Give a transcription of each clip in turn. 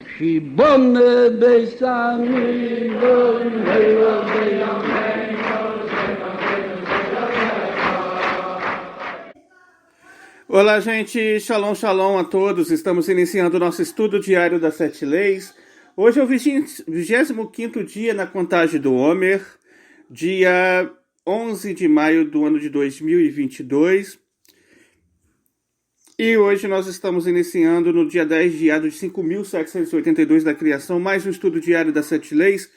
Shibone Besami Olá, gente. Shalom, shalom a todos. Estamos iniciando o nosso estudo diário das 7 leis. Hoje é o 25º dia na contagem do Homer, dia 11 de maio do ano de 2022. E hoje nós estamos iniciando no dia 10 de Adar de 5.782 da criação, mais um estudo diário das 7 leis.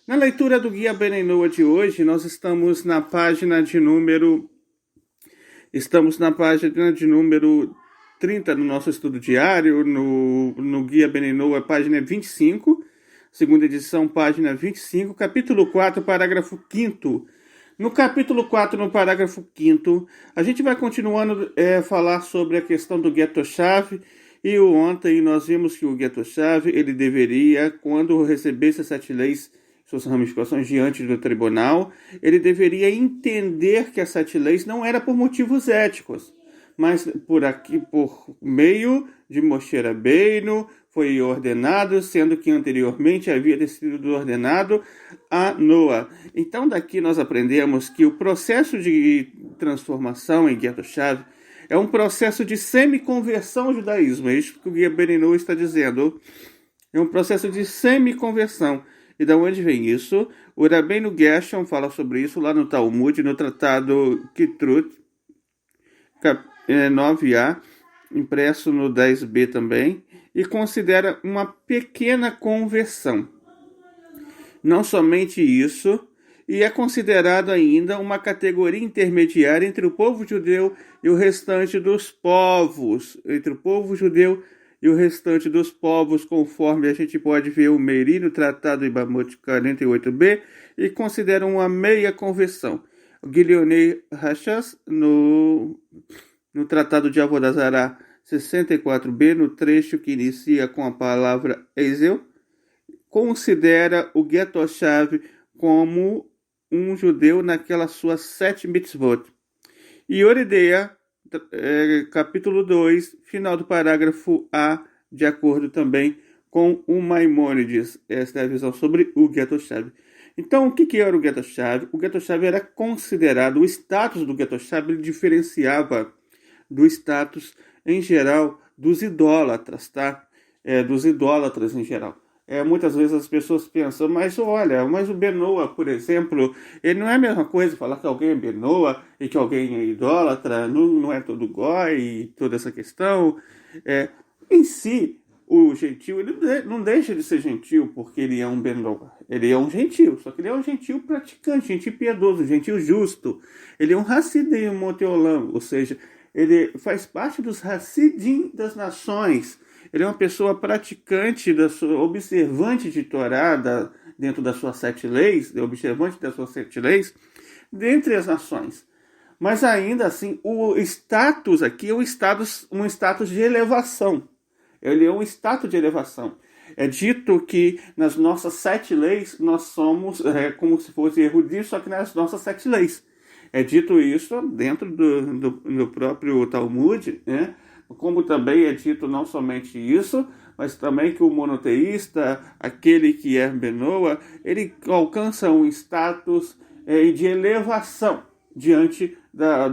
Na leitura do Guia Ben Noa de hoje, nós estamos na página de número 30 do nosso estudo diário, no Guia Ben Noa, página 25, segunda edição, página 25, capítulo 4, parágrafo 5º. No capítulo 4, no parágrafo 5º, a gente vai continuando falar sobre a questão do gueto-chave, e ontem nós vimos que o gueto-chave, ele deveria, quando recebesse as 7 leis, suas ramificações diante do tribunal, ele deveria entender que as 7 leis não era por motivos éticos, mas por meio de Moshe Rabbeinu, foi ordenado, sendo que anteriormente havia sido ordenado a Noa. Então daqui nós aprendemos que o processo de transformação em gueto-chave é um processo de semi-conversão ao judaísmo. É isso que o Guia Ben Noa está dizendo. É um processo de semi-conversão. E da onde vem isso? O Rabbeinu Gershon fala sobre isso lá no Talmud, no tratado Kitrut, 9a, impresso no 10b também, e considera uma pequena conversão. Não somente isso, e é considerado ainda uma categoria intermediária entre o povo judeu e o restante dos povos, conforme a gente pode ver o Meiri no Tratado Ibamot 48b, e considera uma meia conversão. O Gilionei Rachas, no Tratado de Avodah Zarah 64b, no trecho que inicia com a palavra Ezel, considera o gueto-chave como um judeu naquelas suas 7 mitzvot. E Orideia, capítulo 2, final do parágrafo A, de acordo também com o Maimônides. Esta é a visão sobre o gueto-chave. Então, o que era o gueto-chave? O gueto-chave era considerado, o status do gueto-chave ele diferenciava do status em geral dos idólatras, tá? Dos idólatras em geral. Muitas vezes as pessoas pensam, mas o Benoa, por exemplo, ele não é a mesma coisa falar que alguém é Benoa e que alguém é idólatra, não é todo goi e toda essa questão. Em si, o gentil, ele não deixa de ser gentil porque ele é um Benoa. Ele é um gentil, só que ele é um gentil praticante, gentil piedoso, gentil justo. Ele é um Hassidim Moteolam, ou seja, ele faz parte dos Hassidim das nações. Ele é uma pessoa praticante, observante de Torá, dentro das suas 7 leis, observante das suas 7 leis, dentre as nações. Mas ainda assim, o status aqui é um status de elevação. Ele é um status de elevação. É dito que nas nossas 7 leis, nós somos como se fosse eruditos, só que nas nossas 7 leis. É dito isso dentro do próprio Talmud, né? Como também é dito não somente isso, mas também que o monoteísta, aquele que é Benoa, ele alcança um status de elevação diante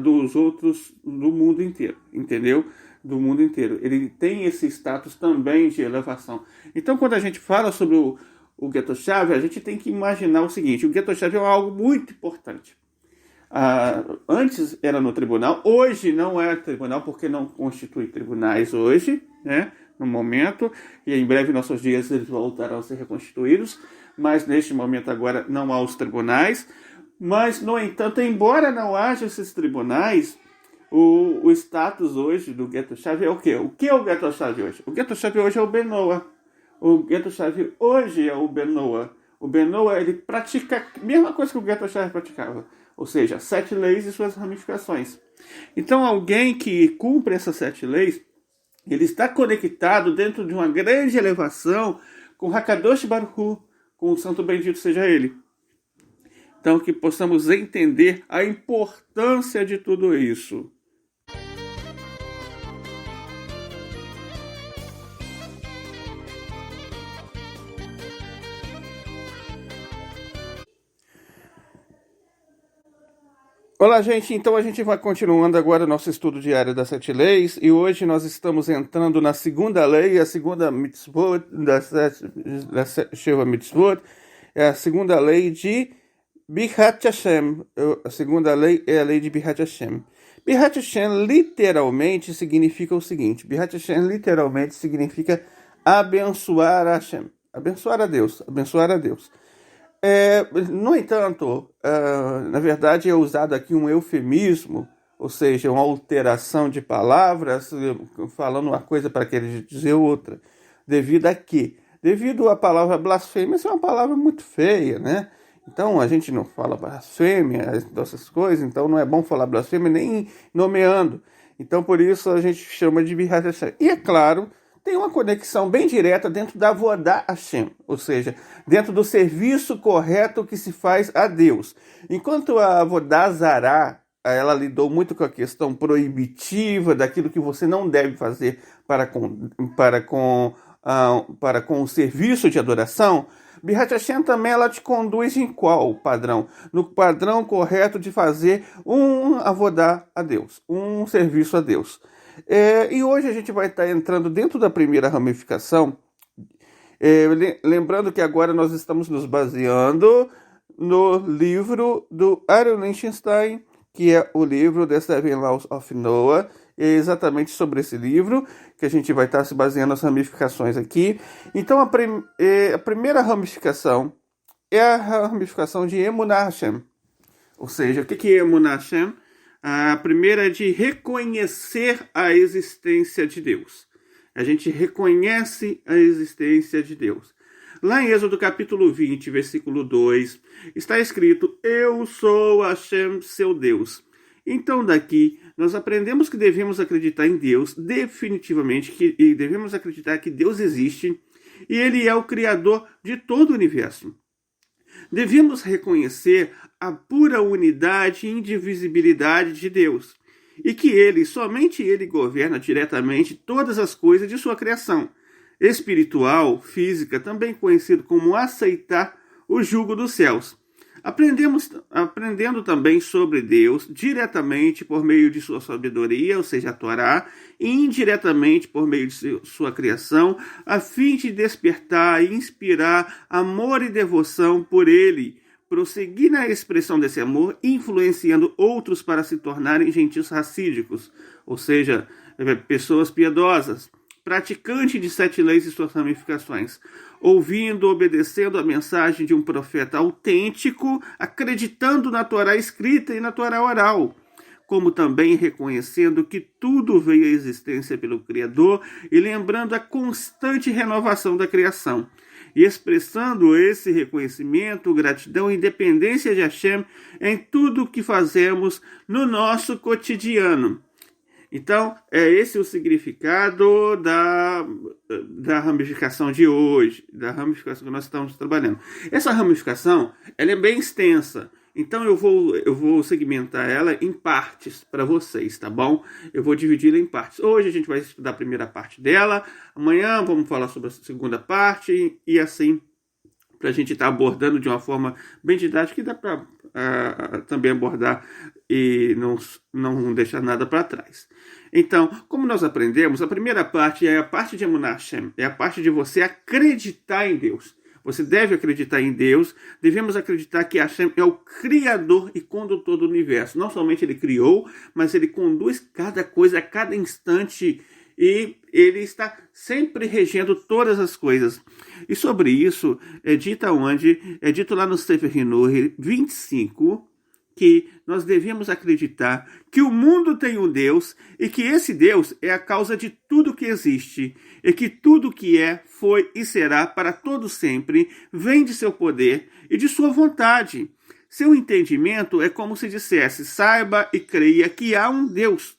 dos outros do mundo inteiro, entendeu? Do mundo inteiro. Ele tem esse status também de elevação. Então, quando a gente fala sobre o gueto-chave, a gente tem que imaginar o seguinte: o gueto-chave é algo muito importante. Antes era no tribunal, hoje não é tribunal, porque não constitui tribunais hoje, né, no momento, e em breve nossos dias eles voltarão a ser reconstituídos, mas neste momento agora não há os tribunais. Mas, no entanto, embora não haja esses tribunais, o status hoje do gueto-chave é o quê? O que é o gueto-chave hoje? O gueto-chave hoje é o Benoa. O gueto-chave hoje é o Benoa. O Benoa, ele pratica a mesma coisa que o gueto-chave praticava. Ou seja, 7 leis e suas ramificações. Então, alguém que cumpre essas 7 leis, ele está conectado dentro de uma grande elevação com Hakadosh Baruch Hu, com o Santo Bendito seja ele. Então, que possamos entender a importância de tudo isso. Olá, gente. Então a gente vai continuando agora o nosso estudo diário das 7 leis e hoje nós estamos entrando na segunda lei, a segunda mitzvot da Sheva Mitzvot, é a segunda lei de Bihat Hashem. A segunda lei é a lei de Bihat Hashem. Bihat Hashem literalmente significa o seguinte: Bihat Hashem literalmente significa abençoar a Hashem, abençoar a Deus, abençoar a Deus. No entanto, na verdade é usado aqui um eufemismo, ou seja, uma alteração de palavras, falando uma coisa para querer dizer outra. Devido a quê? Devido à palavra blasfêmia, essa é uma palavra muito feia, né? Então a gente não fala blasfêmia, essas coisas, então não é bom falar blasfêmia nem nomeando. Então por isso a gente chama de Bihat Hashem. E é claro, tem uma conexão bem direta dentro da Avodah Hashem, ou seja, dentro do serviço correto que se faz a Deus. Enquanto a Avodah Zará, ela lidou muito com a questão proibitiva daquilo que você não deve fazer para com o serviço de adoração, Bihat Hashem também ela te conduz em qual padrão? No padrão correto de fazer um Avodah a Deus, um serviço a Deus. E hoje a gente vai estar entrando dentro da primeira ramificação, lembrando que agora nós estamos nos baseando no livro do Aaron Lichtenstein, que é o livro The Seven Laws of Noah. É exatamente sobre esse livro que a gente vai estar se baseando as ramificações aqui. Então a primeira ramificação é a ramificação de Emunah Hashem. Ou seja, o que é Emunah Hashem? A primeira é de reconhecer a existência de Deus. A gente reconhece a existência de Deus. Lá em Êxodo capítulo 20, versículo 2, está escrito: Eu sou Hashem, seu Deus. Então daqui nós aprendemos que devemos acreditar em Deus definitivamente, e devemos acreditar que Deus existe e Ele é o Criador de todo o universo. Devemos reconhecer a pura unidade e indivisibilidade de Deus, e que somente Ele governa diretamente todas as coisas de sua criação, espiritual, física, também conhecido como aceitar o jugo dos céus. Aprendendo também sobre Deus diretamente por meio de sua sabedoria, ou seja, a Torá, e indiretamente por meio de sua criação, a fim de despertar e inspirar amor e devoção por Ele, prosseguir na expressão desse amor, influenciando outros para se tornarem gentios racídicos, ou seja, pessoas piedosas, praticante de 7 leis e suas ramificações, ouvindo, obedecendo a mensagem de um profeta autêntico, acreditando na Torá escrita e na Torá oral, como também reconhecendo que tudo veio à existência pelo Criador e lembrando a constante renovação da criação, e expressando esse reconhecimento, gratidão e independência de Hashem em tudo o que fazemos no nosso cotidiano. Então, é esse o significado da ramificação de hoje, da ramificação que nós estamos trabalhando. Essa ramificação, ela é bem extensa, então eu vou segmentar ela em partes para vocês, tá bom? Eu vou dividi-la em partes. Hoje a gente vai estudar a primeira parte dela, amanhã vamos falar sobre a segunda parte, e assim, para a gente estar abordando de uma forma bem didática, que dá para também abordar e não deixar nada para trás. Então, como nós aprendemos, a primeira parte é a parte de Emunah Hashem, é a parte de você acreditar em Deus. Você deve acreditar em Deus, devemos acreditar que Hashem é o Criador e condutor do universo. Não somente Ele criou, mas Ele conduz cada coisa a cada instante, e Ele está sempre regendo todas as coisas. E sobre isso é dito onde? É dito lá no Sefer Hinur 25, que nós devemos acreditar que o mundo tem um Deus e que esse Deus é a causa de tudo que existe, e que tudo que é, foi e será para todo sempre vem de seu poder e de sua vontade. Seu entendimento é como se dissesse: saiba e creia que há um Deus,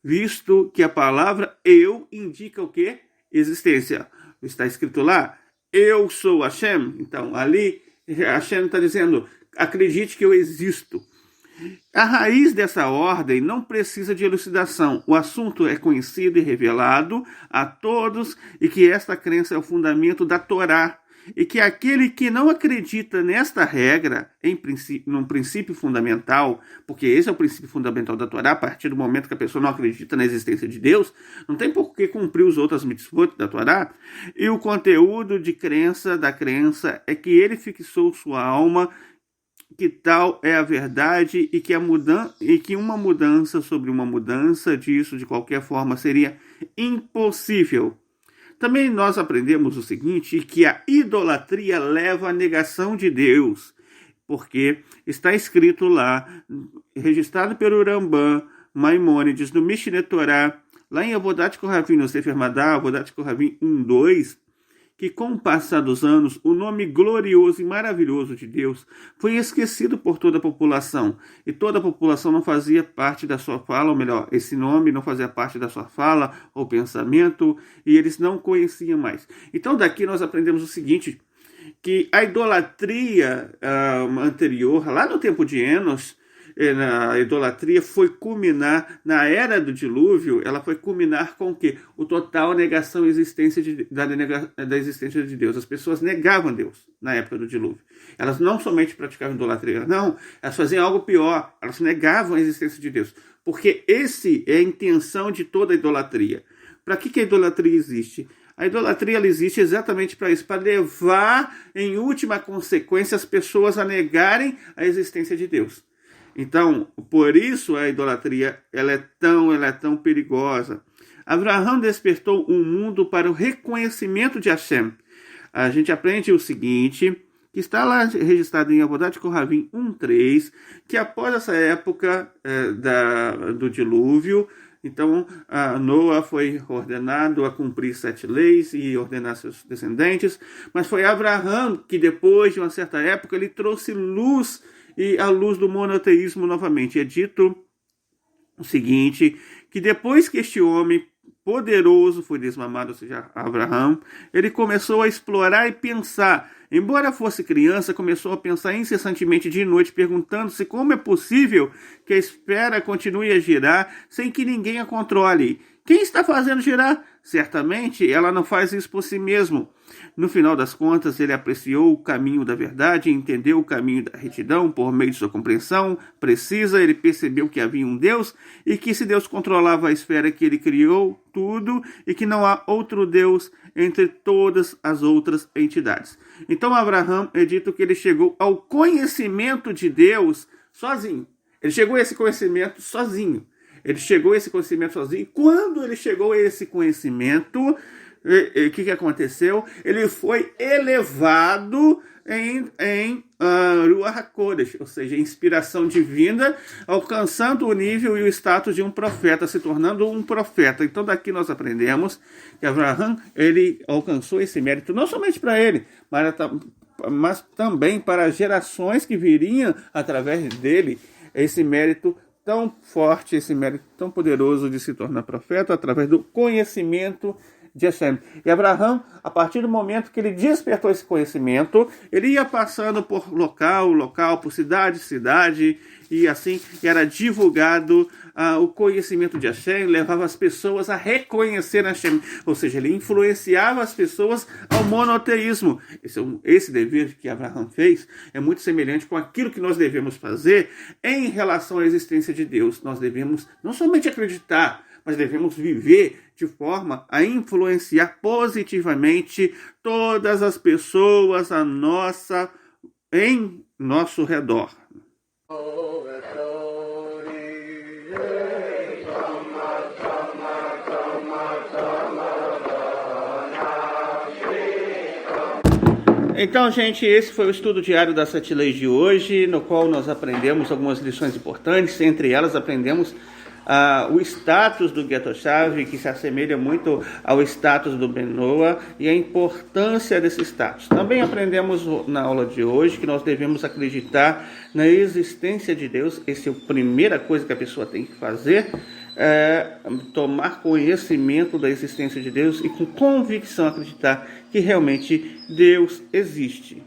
visto que a palavra eu indica o quê? Existência. Está escrito lá: eu sou Hashem. Então ali Hashem está dizendo: acredite que eu existo. A raiz dessa ordem não precisa de elucidação. O assunto é conhecido e revelado a todos, e que esta crença é o fundamento da Torá e que aquele que não acredita nesta regra, num princípio fundamental, porque esse é o princípio fundamental da Torá, a partir do momento que a pessoa não acredita na existência de Deus, não tem por que cumprir os outros mitzvot da Torá, e o conteúdo da crença é que ele fixou sua alma, que tal é a verdade e que uma mudança sobre uma mudança disso, de qualquer forma, seria impossível. Também nós aprendemos o seguinte, que a idolatria leva à negação de Deus, porque está escrito lá, registrado pelo Rambam, Maimônides, no Mishneh Torah, lá em Avodat Kohavim, no Sefer Madá, Avodat Kohavim 1:2, que com o passar dos anos, o nome glorioso e maravilhoso de Deus foi esquecido por toda a população, e toda a população não fazia parte da sua fala, ou melhor, esse nome não fazia parte da sua fala ou pensamento, e eles não conheciam mais. Então daqui nós aprendemos o seguinte, que a idolatria anterior, lá no tempo de Enos, a idolatria foi culminar, na era do dilúvio, ela foi culminar com o quê? O total negação da existência de Deus. As pessoas negavam Deus na época do dilúvio. Elas não somente praticavam idolatria, não, elas faziam algo pior, elas negavam a existência de Deus. Porque esse é a intenção de toda a idolatria. Para que a idolatria existe? A idolatria ela existe exatamente para isso, para levar, em última consequência, as pessoas a negarem a existência de Deus. Então, por isso a idolatria ela é tão perigosa. Abraão despertou o mundo para o reconhecimento de Hashem. A gente aprende o seguinte, que está lá registrado em Avodat Kohavim 1:3, que após essa época do dilúvio, então Noa foi ordenado a cumprir 7 leis e ordenar seus descendentes, mas foi Abraão que depois de uma certa época ele trouxe luz e a luz do monoteísmo novamente. É dito o seguinte, que depois que este homem poderoso foi desmamado, ou seja, Abraão, ele começou a explorar e pensar. Embora fosse criança, começou a pensar incessantemente de noite, perguntando-se como é possível que a esfera continue a girar sem que ninguém a controle. Quem está fazendo girar? Certamente ela não faz isso por si mesmo. No final das contas, ele apreciou o caminho da verdade, entendeu o caminho da retidão por meio de sua compreensão precisa. Ele percebeu que havia um Deus e que esse Deus controlava a esfera que ele criou tudo e que não há outro Deus entre todas as outras entidades. Então, Abraão é dito que ele chegou ao conhecimento de Deus sozinho. Ele chegou a esse conhecimento sozinho. Quando ele chegou a esse conhecimento, o que aconteceu? Ele foi elevado em Ruach HaKodesh, ou seja, inspiração divina, alcançando o nível e o status de um profeta, se tornando um profeta. Então daqui nós aprendemos que Abraão, ele alcançou esse mérito, não somente para ele, mas também para as gerações que viriam através dele, esse mérito tão forte, esse mérito tão poderoso de se tornar profeta através do conhecimento de Hashem. E Abraão, a partir do momento que ele despertou esse conhecimento, ele ia passando por local, por cidade, e assim era divulgado o conhecimento de Hashem, levava as pessoas a reconhecer Hashem, ou seja, ele influenciava as pessoas ao monoteísmo. Esse dever que Abraão fez é muito semelhante com aquilo que nós devemos fazer em relação à existência de Deus. Nós devemos não somente acreditar, mas devemos viver de forma a influenciar positivamente todas as pessoas em nosso redor. Então, gente, esse foi o estudo diário das 7 leis de hoje, no qual nós aprendemos algumas lições importantes. Entre elas, aprendemos o status do Get Toshav, que se assemelha muito ao status do Ben Noah, e a importância desse status. Também aprendemos na aula de hoje que nós devemos acreditar na existência de Deus. Essa é a primeira coisa que a pessoa tem que fazer, tomar conhecimento da existência de Deus e com convicção acreditar que realmente Deus existe.